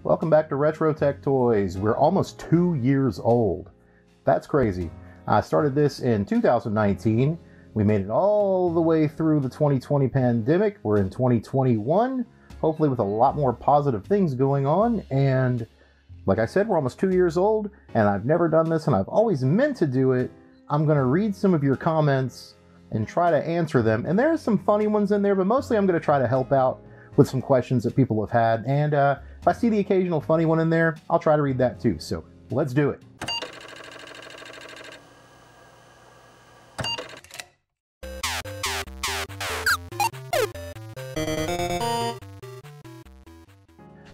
Welcome back to Retro Tech Toys. We're almost 2 years old. That's crazy. I started this in 2019. We made it all the way through the 2020 pandemic. We're in 2021, hopefully with a lot more positive things going on. And like I said, we're almost 2 years old, and I've never done this, and I've always meant to do it. I'm going to read some of your comments and try to answer them. And there's some funny ones in there, but mostly I'm going to try to help out with some questions that people have had. And if I see the occasional funny one in there, I'll try to read that too. So let's do it.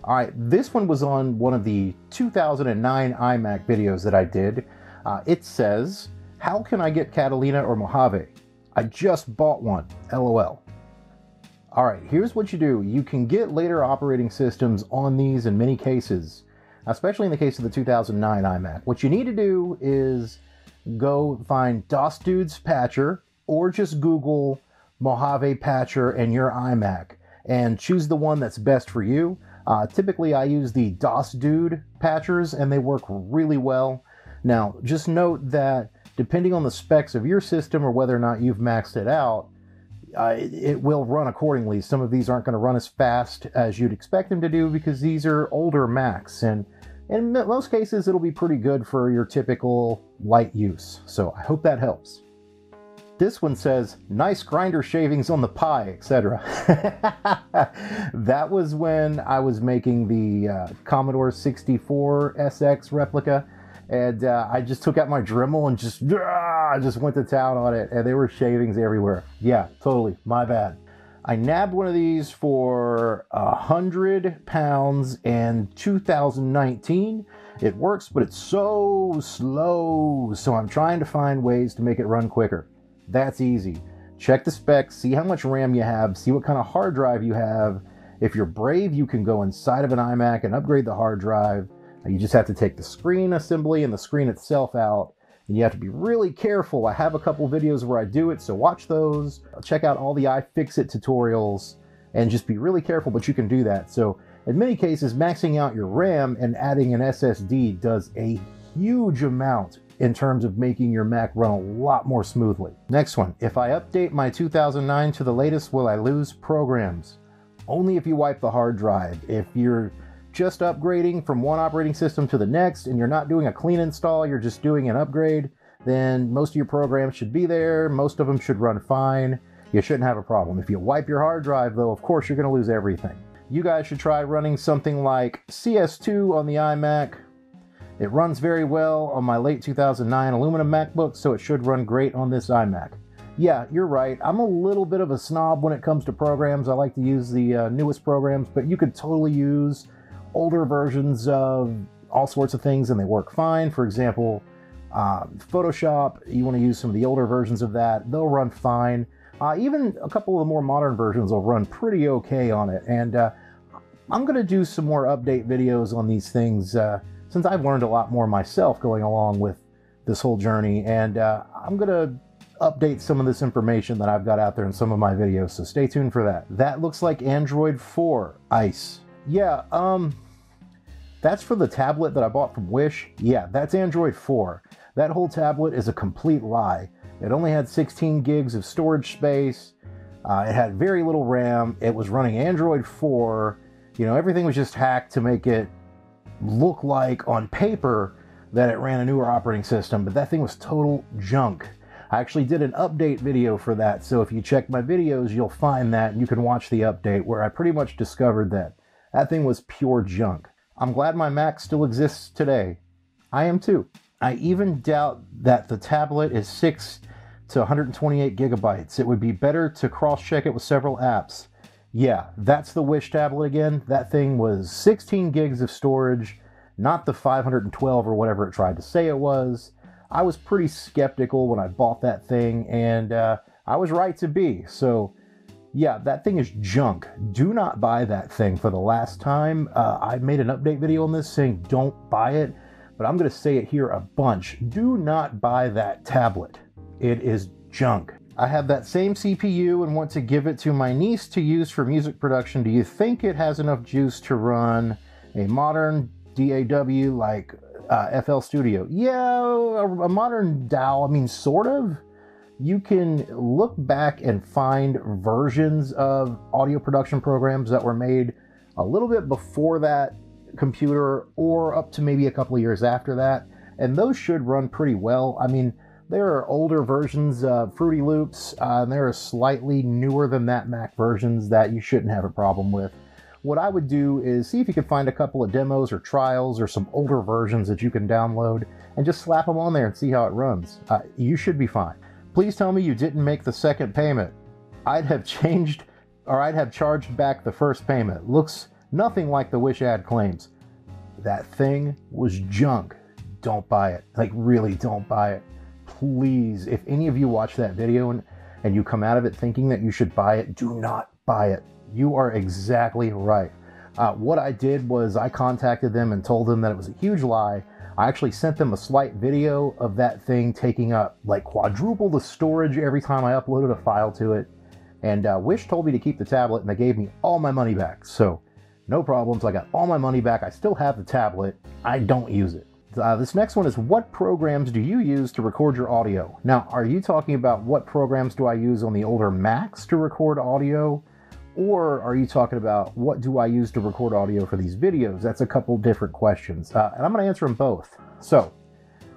All right, this one was on one of the 2009 iMac videos that I did. It says, how can I get Catalina or Mojave? I just bought one, LOL. All right, here's what you do. You can get later operating systems on these in many cases, especially in the case of the 2009 iMac. What you need to do is go find DOS Dude's patcher or just Google Mojave patcher and your iMac and choose the one that's best for you. Typically, I use the DOS Dude patchers and they work really well. Now, just note that depending on the specs of your system or whether or not you've maxed it out, it will run accordingly. Some of these aren't going to run as fast as you'd expect them to do because these are older Macs, and in most cases it'll be pretty good for your typical light use. So I hope that helps. This one says, nice grinder shavings on the pie, etc. That was when I was making the Commodore 64 SX replica, and I just took out my Dremel and just went to town on it, and there were shavings everywhere. Yeah, totally, my bad. I nabbed one of these for 100 pounds in 2019. It works, but it's so slow, so I'm trying to find ways to make it run quicker. That's easy. Check the specs, see how much RAM you have, see what kind of hard drive you have. If you're brave, you can go inside of an iMac and upgrade the hard drive. You just have to take the screen assembly and the screen itself out, and you have to be really careful. I have a couple videos where I do it, so watch those. Check out all the iFixit tutorials and just be really careful, but you can do that. So in many cases, maxing out your RAM and adding an SSD does a huge amount in terms of making your Mac run a lot more smoothly. Next one, if I update my 2009 to the latest, will I lose programs? Only if you wipe the hard drive. If you're just upgrading from one operating system to the next and you're not doing a clean install, you're just doing an upgrade, then most of your programs should be there. Most of them should run fine. You shouldn't have a problem. If you wipe your hard drive though, of course you're going to lose everything. You guys should try running something like CS2 on the iMac. It runs very well on my late 2009 aluminum MacBook, so it should run great on this iMac. Yeah, you're right. I'm a little bit of a snob when it comes to programs. I like to use the newest programs, but you could totally use older versions of all sorts of things and they work fine. For example, Photoshop, you want to use some of the older versions of that, they'll run fine. Even a couple of the more modern versions will run pretty okay on it. And I'm going to do some more update videos on these things since I've learned a lot more myself going along with this whole journey. And I'm going to update some of this information that I've got out there in some of my videos, so stay tuned for that. That looks like Android 4 Ice. Yeah, that's for the tablet that I bought from Wish. Yeah, that's Android 4. That whole tablet is a complete lie. It only had 16 gigs of storage space. It had very little RAM. It was running Android 4. You know, everything was just hacked to make it look like on paper that it ran a newer operating system, but that thing was total junk. I actually did an update video for that, so if you check my videos, you'll find that, and you can watch the update where I pretty much discovered that that thing was pure junk. I'm glad my Mac still exists today. I am too. I even doubt that the tablet is 6 to 128 gigabytes. It would be better to cross-check it with several apps. Yeah, that's the Wish tablet again. That thing was 16 gigs of storage, not the 512 or whatever it tried to say it was. I was pretty skeptical when I bought that thing, and I was right to be. So yeah, that thing is junk. Do not buy that thing for the last time. I made an update video on this saying don't buy it, but I'm going to say it here a bunch. Do not buy that tablet. It is junk. I have that same CPU and want to give it to my niece to use for music production. Do you think it has enough juice to run A modern DAW like FL Studio. Yeah, a modern DAW, I mean, sort of. You can look back and find versions of audio production programs that were made a little bit before that computer or up to maybe a couple of years after that, and those should run pretty well. I mean, there are older versions of Fruity Loops, and there are slightly newer than that Mac versions that you shouldn't have a problem with. What I would do is see if you can find a couple of demos or trials or some older versions that you can download and just slap them on there and see how it runs. You should be fine. Please tell me you didn't make the second payment. I'd have charged back the first payment. Looks nothing like the Wish ad claims. That thing was junk. Don't buy it. Like, really, don't buy it. Please, if any of you watch that video and you come out of it thinking that you should buy it, do not buy it. You are exactly right. What I did was I contacted them and told them that it was a huge lie. I actually sent them a slight video of that thing taking up like quadruple the storage every time I uploaded a file to it. And Wish told me to keep the tablet, and they gave me all my money back. So no problems. I got all my money back. I still have the tablet. I don't use it. This next one is, what programs do you use to record your audio? Now, are you talking about what programs do I use on the older Macs to record audio? Or are you talking about what do I use to record audio for these videos? That's a couple different questions, and I'm going to answer them both. So,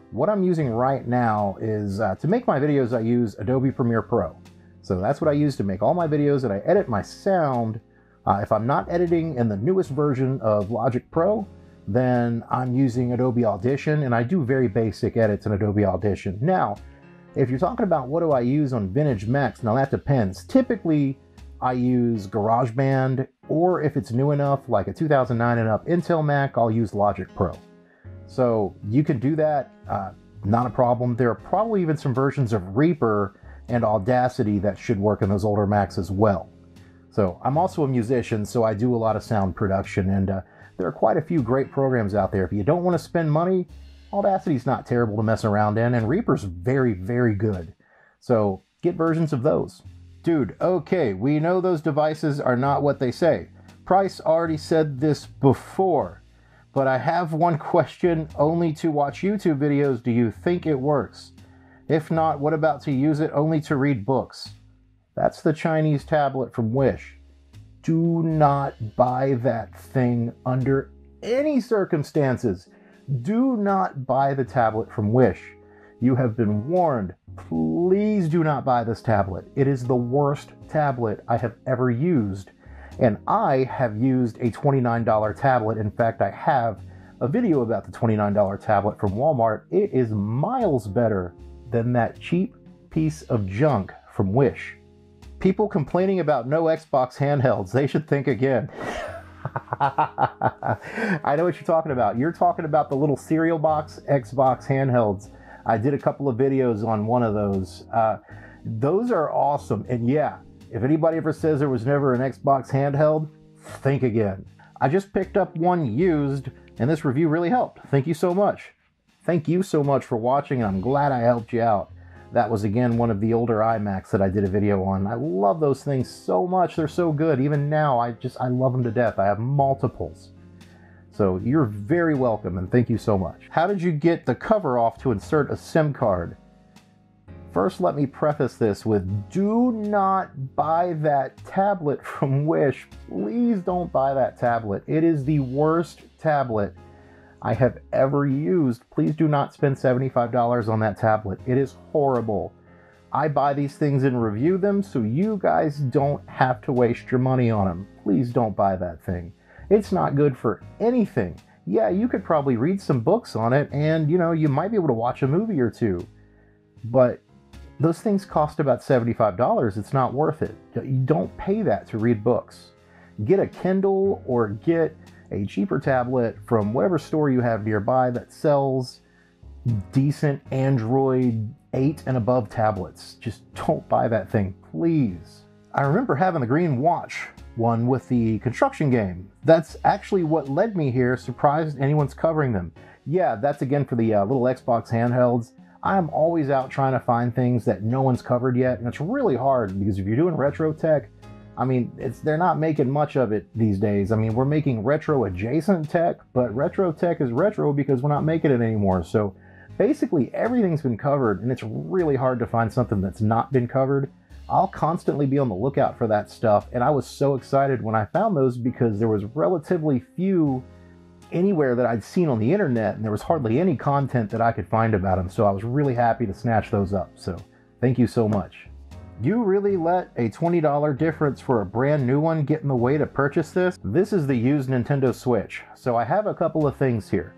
what I'm using right now is, to make my videos, I use Adobe Premiere Pro. So that's what I use to make all my videos, and I edit my sound. If I'm not editing in the newest version of Logic Pro, then I'm using Adobe Audition, and I do very basic edits in Adobe Audition. Now, if you're talking about what do I use on vintage Macs, now that depends. Typically, I use GarageBand, or if it's new enough, like a 2009 and up Intel Mac, I'll use Logic Pro. So you can do that, not a problem. There are probably even some versions of Reaper and Audacity that should work in those older Macs as well. So I'm also a musician, so I do a lot of sound production, and there are quite a few great programs out there. If you don't want to spend money, Audacity's not terrible to mess around in, and Reaper's very, very good. So get versions of those. Dude, okay, we know those devices are not what they say. Price already said this before, but I have one question. Only to watch YouTube videos, do you think it works? If not, what about to use it only to read books? That's the Chinese tablet from Wish. Do not buy that thing under any circumstances. Do not buy the tablet from Wish. You have been warned. Please do not buy this tablet. It is the worst tablet I have ever used. And I have used a $29 tablet. In fact, I have a video about the $29 tablet from Walmart. It is miles better than that cheap piece of junk from Wish. People complaining about no Xbox handhelds, they should think again. I know what you're talking about. You're talking about the little cereal box Xbox handhelds. I did a couple of videos on one of those. Those are awesome. And yeah, if anybody ever says there was never an Xbox handheld, think again. I just picked up one used, and this review really helped. Thank you so much. Thank you so much for watching, and I'm glad I helped you out. That was, again, one of the older iMacs that I did a video on. I love those things so much. They're so good. Even now, I love them to death. I have multiples. So you're very welcome, and thank you so much. How did you get the cover off to insert a SIM card? First, let me preface this with, do not buy that tablet from Wish. Please don't buy that tablet. It is the worst tablet I have ever used. Please do not spend $75 on that tablet. It is horrible. I buy these things and review them so you guys don't have to waste your money on them. Please don't buy that thing. It's not good for anything. Yeah, you could probably read some books on it, and you might be able to watch a movie or two, but those things cost about $75. It's not worth it. You don't pay that to read books. Get a Kindle or get a cheaper tablet from whatever store you have nearby that sells decent Android 8 and above tablets. Just don't buy that thing, please. I remember having the green watch one with the construction game. That's actually what led me here. Surprised anyone's covering them. Yeah, that's again for the little Xbox handhelds. I'm always out trying to find things that no one's covered yet, and it's really hard because if you're doing retro tech, I mean, they're not making much of it these days. I mean, we're making retro adjacent tech, but retro tech is retro because we're not making it anymore. So basically everything's been covered, and it's really hard to find something that's not been covered. I'll constantly be on the lookout for that stuff, and I was so excited when I found those because there was relatively few anywhere that I'd seen on the internet, and there was hardly any content that I could find about them, so I was really happy to snatch those up. So thank you so much. You really let a $20 difference for a brand new one get in the way to purchase this? This is the used Nintendo Switch, so I have a couple of things here.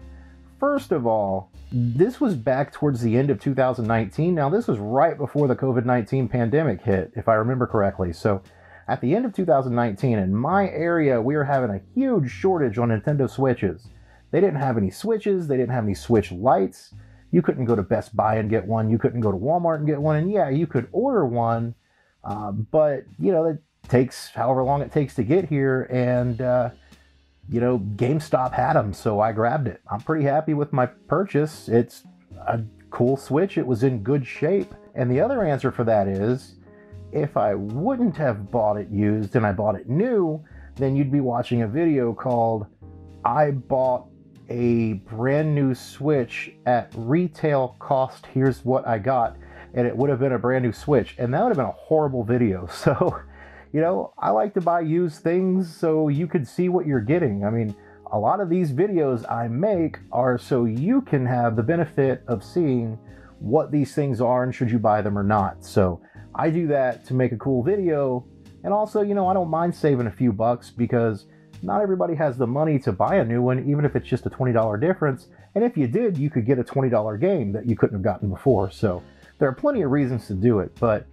First of all, this was back towards the end of 2019. Now, this was right before the COVID-19 pandemic hit, if I remember correctly. So at the end of 2019, in my area, we were having a huge shortage on Nintendo Switches. They didn't have any Switches. They didn't have any Switch Lites. You couldn't go to Best Buy and get one. You couldn't go to Walmart and get one. And yeah, you could order one, but, you know, it takes however long it takes to get here. And, you know, GameStop had them, so I grabbed it. I'm pretty happy with my purchase. It's a cool Switch. It was in good shape. And the other answer for that is, if I wouldn't have bought it used and I bought it new, then you'd be watching a video called I Bought a Brand New Switch at Retail Cost, Here's What I Got, and it would have been a brand new Switch, and that would have been a horrible video. So, you know, I like to buy used things so you could see what you're getting. I mean, a lot of these videos I make are so you can have the benefit of seeing what these things are and should you buy them or not. So I do that to make a cool video, and also, you know, I don't mind saving a few bucks because not everybody has the money to buy a new one, even if it's just a $20 difference. And if you did, you could get a $20 game that you couldn't have gotten before. So there are plenty of reasons to do it, but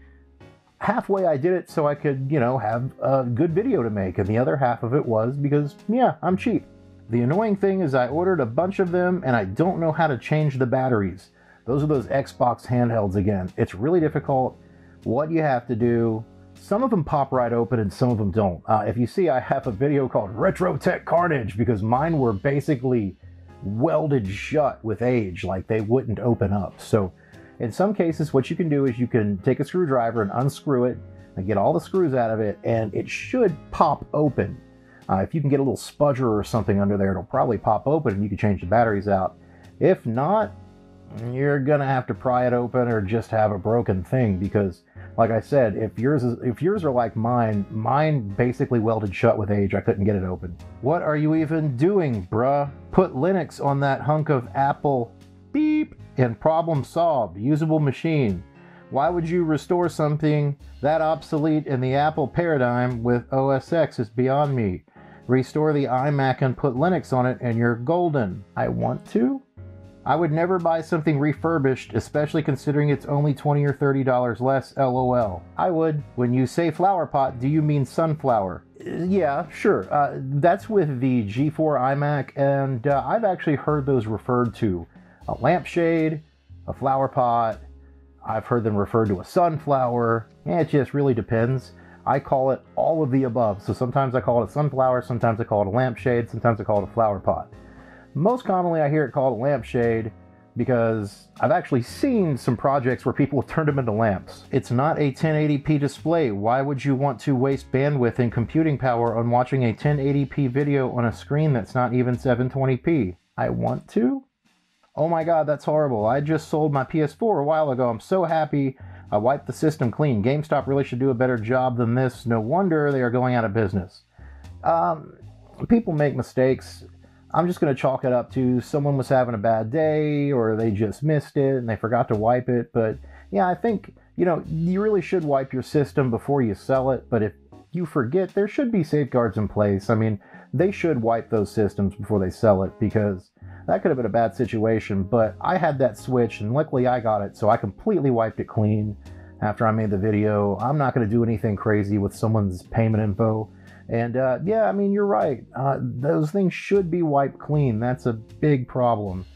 halfway I did it so I could, you know, have a good video to make. And the other half of it was because, yeah, I'm cheap. The annoying thing is I ordered a bunch of them and I don't know how to change the batteries. Those are those Xbox handhelds again. It's really difficult. What you have to do, some of them pop right open and some of them don't. If you see, I have a video called Retro Tech Carnage because mine were basically welded shut with age, like they wouldn't open up. So in some cases, what you can do is you can take a screwdriver and unscrew it and get all the screws out of it, and it should pop open. If you can get a little spudger or something under there, it'll probably pop open and you can change the batteries out. If not, you're gonna have to pry it open or just have a broken thing because, like I said, if yours are like mine basically welded shut with age. I couldn't get it open. What are you even doing, bruh? Put Linux on that hunk of Apple. Beep. And problem solved. Usable machine. Why would you restore something that obsolete in the Apple paradigm with OS X is beyond me. Restore the iMac and put Linux on it and you're golden. I want to? I would never buy something refurbished, especially considering it's only $20 or $30 less, LOL. I would. When you say flower pot, do you mean sunflower? Yeah, sure. That's with the G4 iMac, and I've actually heard those referred to. A lampshade, a flower pot. I've heard them referred to a sunflower. It just really depends. I call it all of the above. So sometimes I call it a sunflower, sometimes I call it a lampshade, sometimes I call it a flower pot. Most commonly I hear it called a lampshade because I've actually seen some projects where people have turned them into lamps. It's not a 1080p display. Why would you want to waste bandwidth and computing power on watching a 1080p video on a screen that's not even 720p? I want to? Oh my god, that's horrible. I just sold my PS4 a while ago. I'm so happy. I wiped the system clean. GameStop really should do a better job than this. No wonder they are going out of business. People make mistakes. I'm just going to chalk it up to someone was having a bad day or they just missed it and they forgot to wipe it. But yeah, I think, you really should wipe your system before you sell it. But if you forget, there should be safeguards in place. I mean, they should wipe those systems before they sell it because that could have been a bad situation. But I had that Switch and luckily I got it. So I completely wiped it clean after I made the video. I'm not going to do anything crazy with someone's payment info. And yeah, I mean, you're right. Those things should be wiped clean. That's a big problem.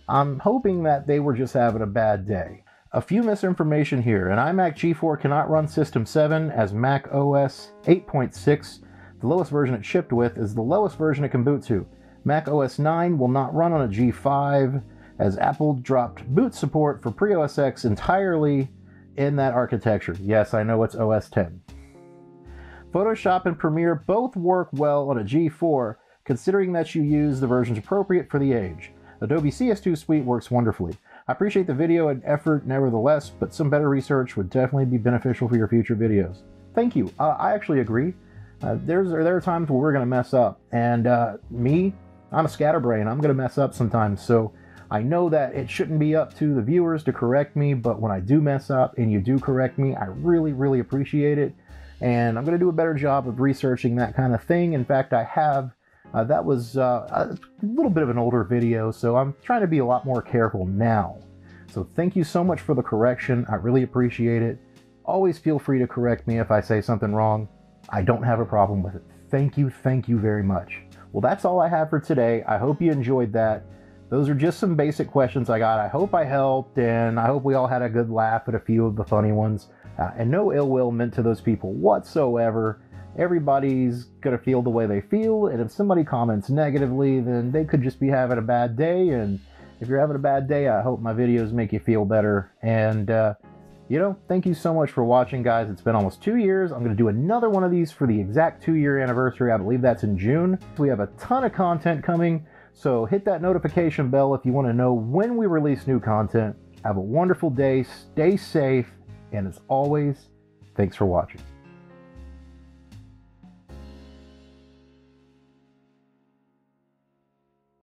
I'm hoping that they were just having a bad day. A few misinformation here. An iMac G4 cannot run System 7 as Mac OS 8.6. The lowest version it shipped with is the lowest version it can boot to. Mac OS 9 will not run on a G5 as Apple dropped boot support for pre-OS X entirely in that architecture. Yes, I know it's OS 10. Photoshop and Premiere both work well on a G4, considering that you use the versions appropriate for the age. Adobe CS2 Suite works wonderfully. I appreciate the video and effort nevertheless, but some better research would definitely be beneficial for your future videos. Thank you. I actually agree. There are times where we're going to mess up, and I'm a scatterbrain. I'm going to mess up sometimes, so I know that it shouldn't be up to the viewers to correct me, but when I do mess up and you do correct me, I really, really appreciate it, and I'm going to do a better job of researching that kind of thing. In fact, I have. That was a little bit of an older video, so I'm trying to be a lot more careful now. So thank you so much for the correction. I really appreciate it. Always feel free to correct me if I say something wrong. I don't have a problem with it. Thank you very much. Well, that's all I have for today. I hope you enjoyed that. Those are just some basic questions I got. I hope I helped, and I hope we all had a good laugh at a few of the funny ones. And no ill will meant to those people whatsoever. Everybody's gonna feel the way they feel, and if somebody comments negatively, then they could just be having a bad day, and if you're having a bad day, I hope my videos make you feel better. And thank you so much for watching, guys. It's been almost 2 years. I'm gonna do another one of these for the exact 2-year anniversary. I believe that's in June. We have a ton of content coming, so hit that notification bell if you want to know when we release new content. Have a wonderful day, stay safe, and as always, thanks for watching.